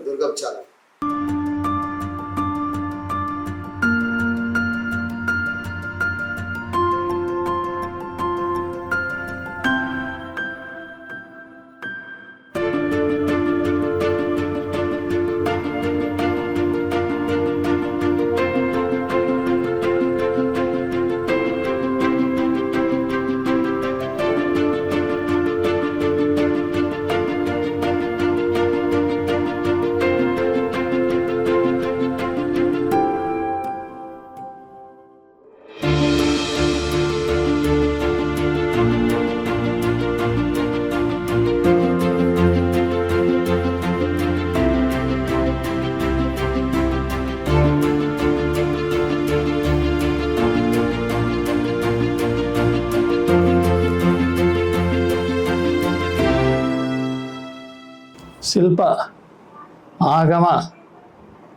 దుర్గం. శిల్ప ఆగమ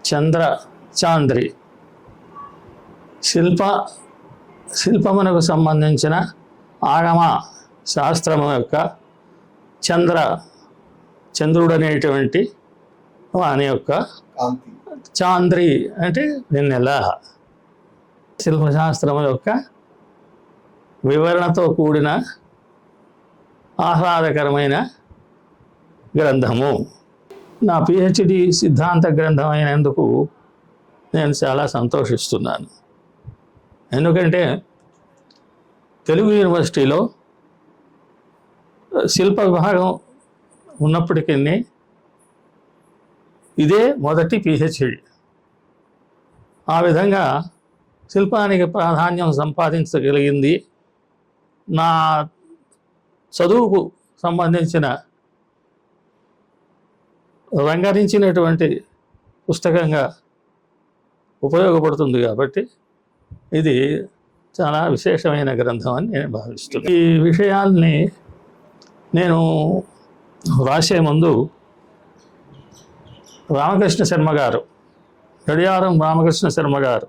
చంద్ర చాంద్రి. శిల్పమునకు సంబంధించిన ఆగమ శాస్త్రము యొక్క చంద్రుడు అనేటువంటి వాని యొక్క చాంద్రి అంటే వెన్నెల. శిల్పశాస్త్రము యొక్క వివరణతో కూడిన ఆహ్లాదకరమైన గ్రంథము. నా పిహెచ్డి సిద్ధాంత గ్రంథం అయినందుకు నేను చాలా సంతోషిస్తున్నాను. ఎందుకంటే తెలుగు యూనివర్సిటీలో శిల్ప విభాగం ఉన్నప్పటికీ ఇదే మొదటి పిహెచ్డి. ఆ విధంగా శిల్పానికి ప్రాధాన్యం సంపాదించగలిగింది నా చదువుకు సంబంధించిన రంగరించినటువంటి పుస్తకంగా ఉపయోగపడుతుంది. కాబట్టి ఇది చాలా విశేషమైన గ్రంథం అని నేను భావిస్తున్నాను. ఈ విషయాల్ని నేను రాసే ముందు రామకృష్ణ శర్మ గారు, గడియారం రామకృష్ణ శర్మ గారు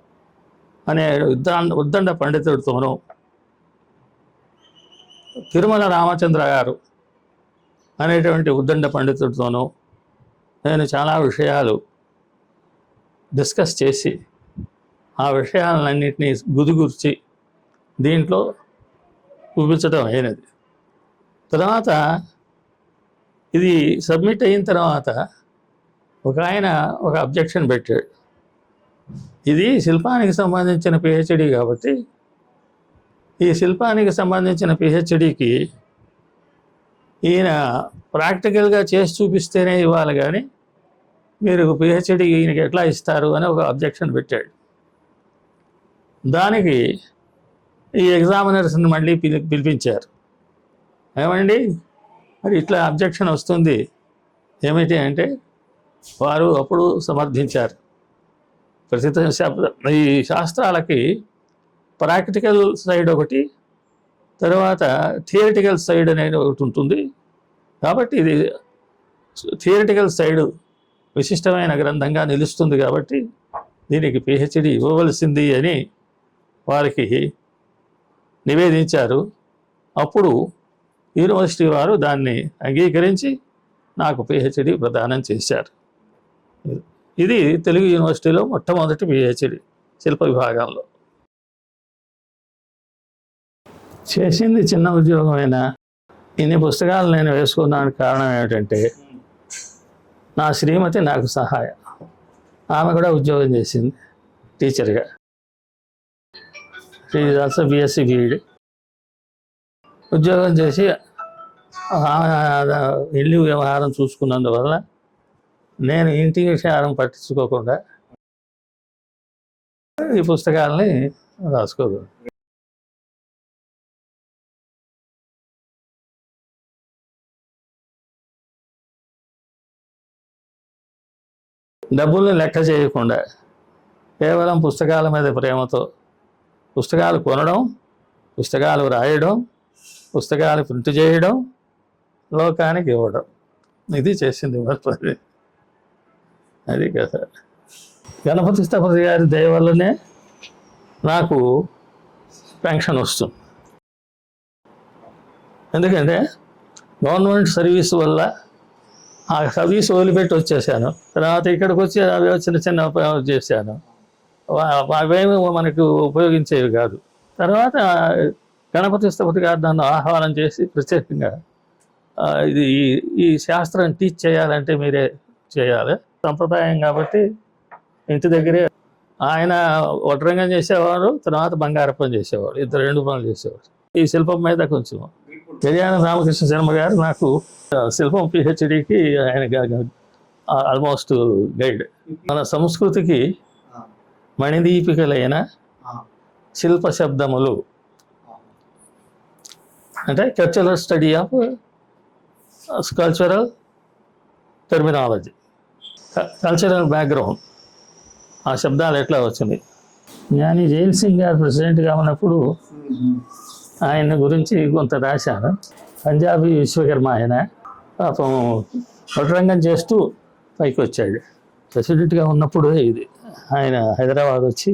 అనే ఉద్దండ పండితుడితోనూ, తిరుమల రామచంద్ర గారు అనేటువంటి ఉద్దండ పండితుడితోనూ నేను చాలా విషయాలు డిస్కస్ చేసి ఆ విషయాలన్నింటినీ గుదిగుర్చి దీంట్లో చూపించడం అయినది. తర్వాత ఇది సబ్మిట్ అయిన తర్వాత ఆయన ఒక అబ్జెక్షన్ పెట్టాడు. ఇది శిల్పానికి సంబంధించిన పిహెచ్డి కాబట్టి ఈ శిల్పానికి సంబంధించిన పిహెచ్డికి ఈయన ప్రాక్టికల్గా చేసి చూపిస్తేనే ఇవ్వాలి, కానీ మీరు పిహెచ్డి ఈయనకి ఎట్లా ఇస్తారు అని ఒక అబ్జెక్షన్ పెట్టాడు. దానికి ఈ ఎగ్జామినర్స్ని మళ్ళీ పిలిపించారు. ఏమండి మరి ఇట్లా అబ్జెక్షన్ వస్తుంది ఏమిటి అంటే వారు అప్పుడు సమర్థించారు. ఈ శాస్త్రాలకి ప్రాక్టికల్ సైడ్ ఒకటి, తర్వాత థియరిటికల్ సైడ్ అనేది ఒకటి ఉంటుంది. కాబట్టి ఇది థియరిటికల్ సైడ్ విశిష్టమైన గ్రంథంగా నిలుస్తుంది కాబట్టి దీనికి పిహెచ్డి ఇవ్వవలసింది అని వారికి నివేదించారు. అప్పుడు యూనివర్సిటీ వారు దాన్ని అంగీకరించి నాకు పిహెచ్డి ప్రదానం చేశారు. ఇది తెలుగు యూనివర్సిటీలో మొట్టమొదటి పిహెచ్డి శిల్ప విభాగంలో. చేసింది చిన్న ఉద్యోగమైనా ఇన్ని పుస్తకాలు నేను వేసుకున్నానికి కారణం ఏమిటంటే నా శ్రీమతి నాకు సహాయం. ఆమె కూడా ఉద్యోగం చేసింది టీచర్గా. She is also BSc BEd. ఉద్యోగం చేసి ఇల్లు వ్యవహారం చూసుకున్నందువల్ల నేను ఇంటి విషయాలను పట్టించుకోకుండా ఈ పుస్తకాలని రాసుకోగలను. డబ్బుల్ని లెక్క చేయకుండా కేవలం పుస్తకాల మీద ప్రేమతో పుస్తకాలు కొనడం, పుస్తకాలు రాయడం, పుస్తకాలు ప్రింట్ చేయడం, లోకానికి ఇవ్వడం, ఇది చేసింది మరి. అది కదా గణపతి స్థపతి గారి దయ వల్లనే నాకు పెన్షన్ వస్తుంది. ఎందుకంటే గవర్నమెంట్ సర్వీస్ వల్ల ఆ సర్వీస్ వదిలిపెట్టి వచ్చేసాను. తర్వాత ఇక్కడికి వచ్చి అవి చిన్న చిన్న చేశాను. అవేమీ మనకు ఉపయోగించేవి కాదు. తర్వాత గణపతి స్థపతి గారు నన్ను ఆహ్వానం చేసి ప్రత్యేకంగా ఇది ఈ శాస్త్రం టీచ్ చేయాలంటే మీరే చేయాలి, సంప్రదాయం కాబట్టి ఇంటి దగ్గరే. ఆయన వడ్రంగం చేసేవారు, తర్వాత బంగారప్పం చేసేవాడు, ఇద్దరు 2 పనులు చేసేవాడు. ఈ శిల్పం మీద కొంచెం కళ్యాణ రామకృష్ణ శర్మ గారు నాకు శిల్పం పిహెచ్డికి ఆయన ఆల్మోస్ట్ గైడ్. మన సంస్కృతికి మణిదీపికలైన శిల్ప శబ్దములు అంటే cultural study of cultural terminology, cultural background, ఆ శబ్దాలు ఎట్లా వచ్చింది. జ్ఞాని జైల్ సింగ్ గారు ప్రెసిడెంట్గా ఉన్నప్పుడు ఆయన గురించి కొంత రాశాను. పంజాబీ విశ్వకర్మ ఆయన, పాపం వడ్రంగం చేస్తూ పైకి వచ్చాడు. ప్రెసిడెంట్గా ఉన్నప్పుడు ఇది ఆయన హైదరాబాద్ వచ్చి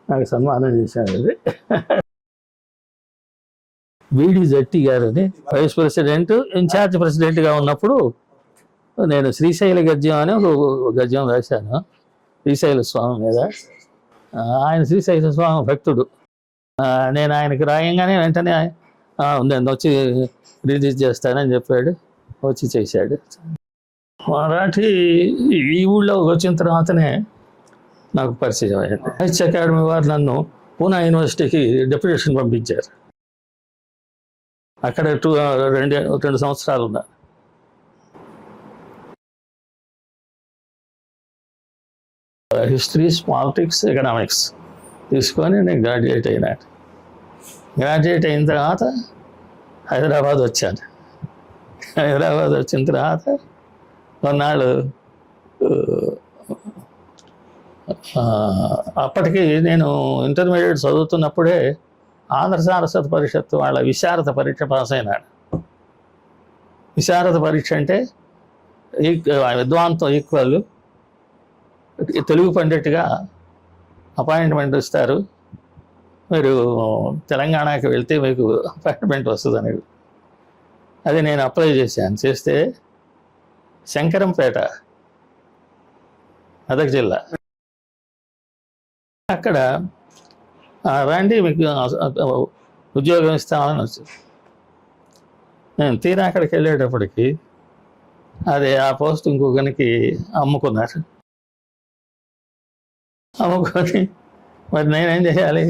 నాకు సన్మానం చేశాడు. ఇది బీడి జట్టి గారని వైస్ ప్రెసిడెంట్, ఇన్ఛార్జ్ ప్రెసిడెంట్గా ఉన్నప్పుడు నేను శ్రీశైల గద్యం అని ఒక గద్యం రాశాను శ్రీశైల స్వామి మీద. ఆయన శ్రీశైల స్వామి భక్తుడు. నేను ఆయనకి రాయంగానే వెంటనే నేను వచ్చి రిలీజ్ చేస్తానని చెప్పాడు. వచ్చి చేశాడు. మరాఠీ ఈ ఊళ్ళో వచ్చిన తర్వాతనే నాకు పరిచయం అయింది. సాహిత్య అకాడమీ వారు నన్ను పూనా యూనివర్సిటీకి డెప్యుటేషన్ పంపించారు. అక్కడ 2 సంవత్సరాలు ఉన్నా. హిస్టరీస్, పాలిటిక్స్, ఎకనామిక్స్ తీసుకొని నేను గ్రాడ్యుయేట్ అయినా. గ్రాడ్యుయేట్ అయిన తర్వాత హైదరాబాద్ వచ్చాను. హైదరాబాద్ వచ్చిన తర్వాత కొన్నాళ్ళు అప్పటికి నేను ఇంటర్మీడియట్ చదువుతున్నప్పుడే ఆంధ్ర సారస్వత పరిషత్తు వాళ్ళ విశారద పరీక్ష పాస్ అయినాడు. విశారద పరీక్ష అంటే విద్వాంతో ఈక్వల్, తెలుగు పండిట్గా అపాయింట్మెంట్ ఇస్తారు, మీరు తెలంగాణకి వెళ్తే మీకు అపాయింట్మెంట్ వస్తుంది అనేది. అది నేను అప్లై చేశాను. చేస్తే శంకరంపేట, మెదక్ జిల్లా, అక్కడ రండి మీకు ఉద్యోగం ఇస్తామని వచ్చింది. నేను తీరా అక్కడికి వెళ్ళేటప్పటికి అది ఆ పోస్ట్ ఇంకొకరికి అమ్ముకున్నారు. అమ్ముకొని మరి నేనేం చేయాలి?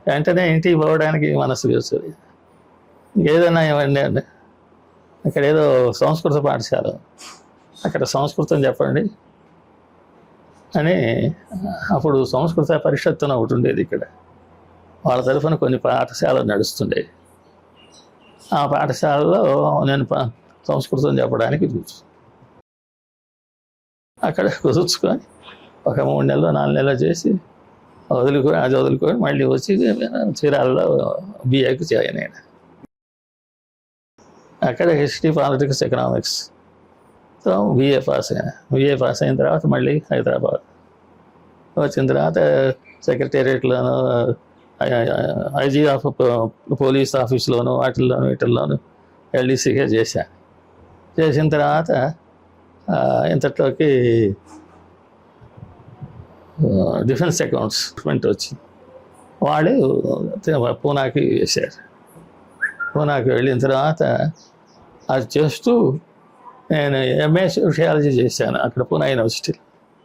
వెంటనే ఇంటికి పోవడానికి మనసు వస్తుంది. ఇంకేదైనా ఇవ్వండి అండి, అక్కడ ఏదో సంస్కృత పాఠశాల, అక్కడ సంస్కృతం చెప్పండి అని. అప్పుడు సంస్కృత పరిషత్తున ఒకటి ఉండేది ఇక్కడ, వాళ్ళ తరఫున కొన్ని పాఠశాలలు నడుస్తుండే. ఆ పాఠశాలలో నేను సంస్కృతం చెప్పడానికి అక్కడ కుదుర్చుకొని ఒక 3 నెలలు 4 నెలలు చేసి అది వదులుకొని మళ్ళీ వచ్చి చీరాలలో బిఏకి జాయిన్ అయినా. అక్కడ history, politics, economics BA pass అయినా. బిఏ పాస్ అయిన తర్వాత మళ్ళీ హైదరాబాద్ వచ్చిన తర్వాత సెక్రటేరియట్లోనూ, ఐజీ ఆఫ్ పోలీస్ ఆఫీస్లోను, వీటిల్లోనూ ఎల్డీసీగా చేశాను. చేసిన తర్వాత ఇంతట్లోకి డిఫెన్స్ అకౌంట్స్ వచ్చింది. వాళ్ళు పూనాకి వేశారు. పూనాకి వెళ్ళిన తర్వాత అది చేస్తూ నేను ఎంఏ సోషియాలజీ చేశాను అక్కడ పూనా యూనివర్సిటీలో,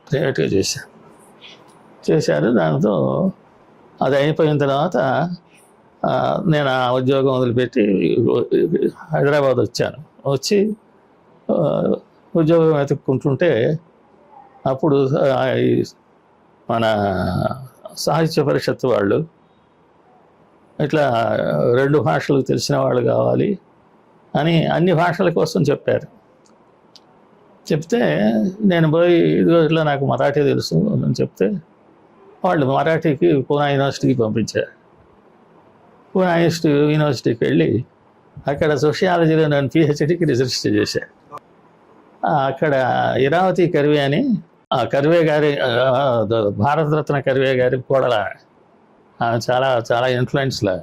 ప్రైవేట్గా చేశారు. దాంతో అది అయిపోయిన తర్వాత నేను ఆ ఉద్యోగం వదిలిపెట్టి హైదరాబాద్ వచ్చాను. వచ్చి ఉద్యోగం వెతుక్కుంటుంటే అప్పుడు మన సాహిత్య పరిషత్ వాళ్ళు ఇట్లా 2 భాషలు తెలిసిన వాళ్ళు కావాలి అని అన్ని భాషల కోసం చెప్పారు. చెప్తే నేను పోయి ఇట్లా నాకు మరాఠీ తెలుసు అని చెప్తే వాళ్ళు మరాఠీకి పూనా యూనివర్సిటీకి పంపించారు. పూనా యూనివర్సిటీకి వెళ్ళి అక్కడ సోషియాలజీలో నేను పిహెచ్డికి రిజిస్టర్ చేశాను. అక్కడ ఇరావతి కర్వే అని, ఆ కర్వే గారి, భారతరత్న కర్వే గారి కోడల, ఆమె చాలా చాలా ఇన్ఫ్లుయెన్స్లా.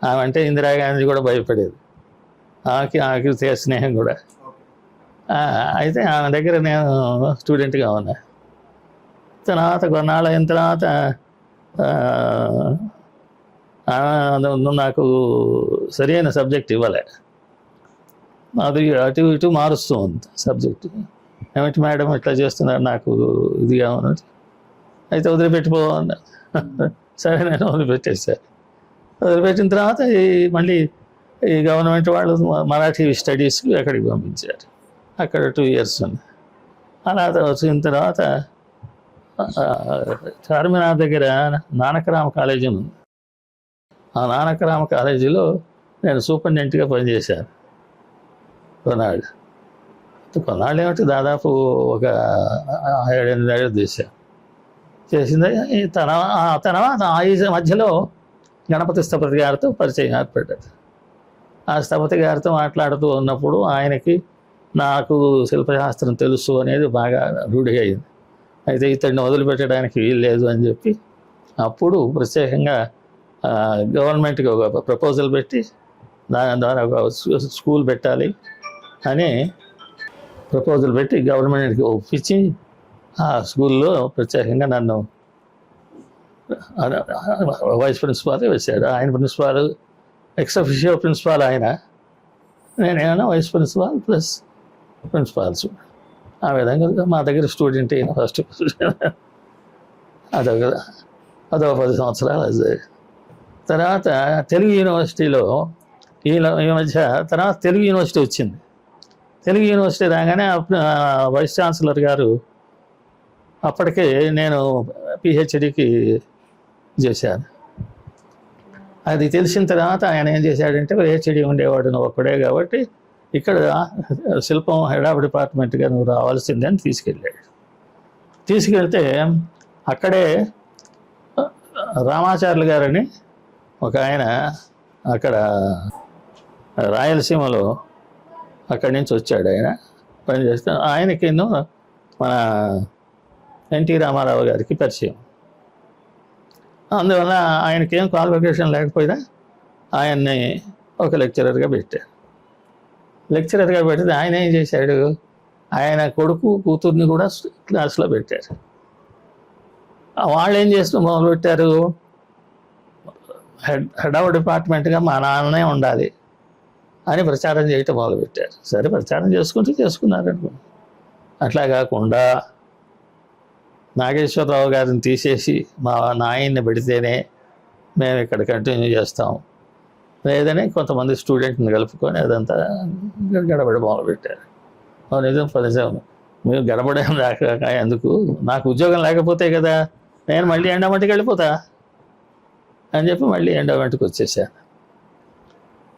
ఆమె అంటే ఇందిరాగాంధీ కూడా భయపడేది. ఆమెకి స్నేహం కూడా. అయితే ఆమె దగ్గర నేను స్టూడెంట్గా ఉన్నా. తర్వాత కొన్నాళ్ళు అయిన తర్వాత నాకు సరైన సబ్జెక్ట్ ఇవ్వలే, అది అటు ఇటు మారుస్తూ ఉంది సబ్జెక్టు. ఏమిటి మేడం ఇట్లా చేస్తున్నారు, నాకు ఇదిగా ఉన్నది, అయితే వదిలిపెట్టిపోవాలి. సరే నేను వదిలిపెట్టేసాను. వదిలిపెట్టిన తర్వాత మళ్ళీ ఈ గవర్నమెంట్ వాళ్ళు మరాఠీ స్టడీస్కి అక్కడికి పంపించారు. అక్కడ 2 years ఉంది. అలా వచ్చిన తర్వాత చార్మినార్ దగ్గర నానకరామ కాలేజీ ఉంది. ఆ నానకరామ కాలేజీలో నేను సూపరింటెండెంట్గా పనిచేశాను కొన్నాళ్ళు. కొన్నాళ్ళు ఏమిటి, దాదాపు ఒక 7-8 ఏళ్ళు చేసింది. తర్వాత ఈ మధ్యలో గణపతి స్థపతి గారితో పరిచయం ఏర్పడ్డది. ఆ స్థపతి గారితో మాట్లాడుతూ ఉన్నప్పుడు ఆయనకి నాకు శిల్పశాస్త్రం తెలుసు అనేది బాగా రూఢి అయింది. అయితే ఇతడిని వదిలిపెట్టడానికి వీల్లేదు అని చెప్పి అప్పుడు ప్రత్యేకంగా గవర్నమెంట్కి ఒక ప్రపోజల్ పెట్టి దాని ద్వారా ఒక స్కూల్ పెట్టాలి అని ప్రపోజల్ పెట్టి గవర్నమెంట్కి ఒప్పించి ఆ స్కూల్లో ప్రత్యేకంగా నన్ను వైస్ ప్రిన్సిపాల్ వేశాడు. ఆయన ప్రిన్సిపాల్, ఎక్స్ అఫిషియో ప్రిన్సిపాల్ ఆయన, నేనేమన్నా వైస్ ప్రిన్సిపాల్ ప్లస్ ప్రిన్సిపాల్స్. ఆ విధంగా మా దగ్గర స్టూడెంట్ అయిన ఫస్ట్ అదొక 10 సంవత్సరాలు. తర్వాత తెలుగు యూనివర్సిటీలో ఈ మధ్య తర్వాత తెలుగు యూనివర్సిటీ వచ్చింది. తెలుగు యూనివర్సిటీ రాగానే వైస్ ఛాన్సలర్ గారు, అప్పటికే నేను పిహెచ్డికి చేశాను. అది తెలిసిన తర్వాత ఆయన ఏం చేశాడంటే, పిహెచ్డి ఉండేవాడు నువ్వు ఒక్కడే కాబట్టి ఇక్కడ శిల్పం హెడ్ ఆఫ్ డిపార్ట్మెంట్గా నువ్వు రావాల్సిందని తీసుకెళ్ళాడు. తీసుకెళ్తే అక్కడే రామాచార్యులు గారని ఒక ఆయన అక్కడ రాయలసీమలో అక్కడి నుంచి వచ్చాడు. ఆయన పనిచేస్తే ఆయనకి మన ఎన్టీ రామారావు గారికి పరిచయం. అందువల్ల ఆయనకేం క్వాలిఫికేషన్ లేకపోయినా ఆయన్ని ఒక లెక్చరర్గా పెట్టారు. లెక్చరర్గా పెడితే ఆయన ఏం చేశాడు, ఆయన కొడుకు కూతుర్ని కూడా క్లాస్లో పెట్టారు. వాళ్ళు ఏం చేస్తూ మొదలుపెట్టారు, హెడ్ ఆఫ్ డిపార్ట్మెంట్గా మా నాన్ననే ఉండాలి అని ప్రచారం చేయటం మొదలుపెట్టారు. సరే ప్రచారం చేసుకున్నారు అనుకో. అట్లా కాకుండా నాగేశ్వరరావు గారిని తీసేసి మా నాయన్ని పెడితేనే మేము ఇక్కడ కంటిన్యూ చేస్తాం లేదని కొంతమంది స్టూడెంట్ని కలుపుకొని అదంతా గడబడి మొదలుపెట్టారు. నిజం ఫలితం మీరు గడబడేం రాక ఎందుకు, నాకు ఉద్యోగం లేకపోతే కదా నేను మళ్ళీ ఎండోమెంట్కి వెళ్ళిపోతా అని చెప్పి మళ్ళీ ఎండోమెంట్కి వచ్చేసాను.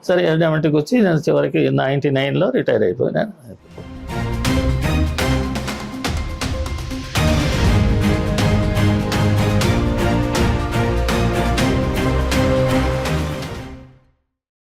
సరే ఎండోమెంట్కి వచ్చి నేను చివరికి 99లో రిటైర్ అయిపోయినాను.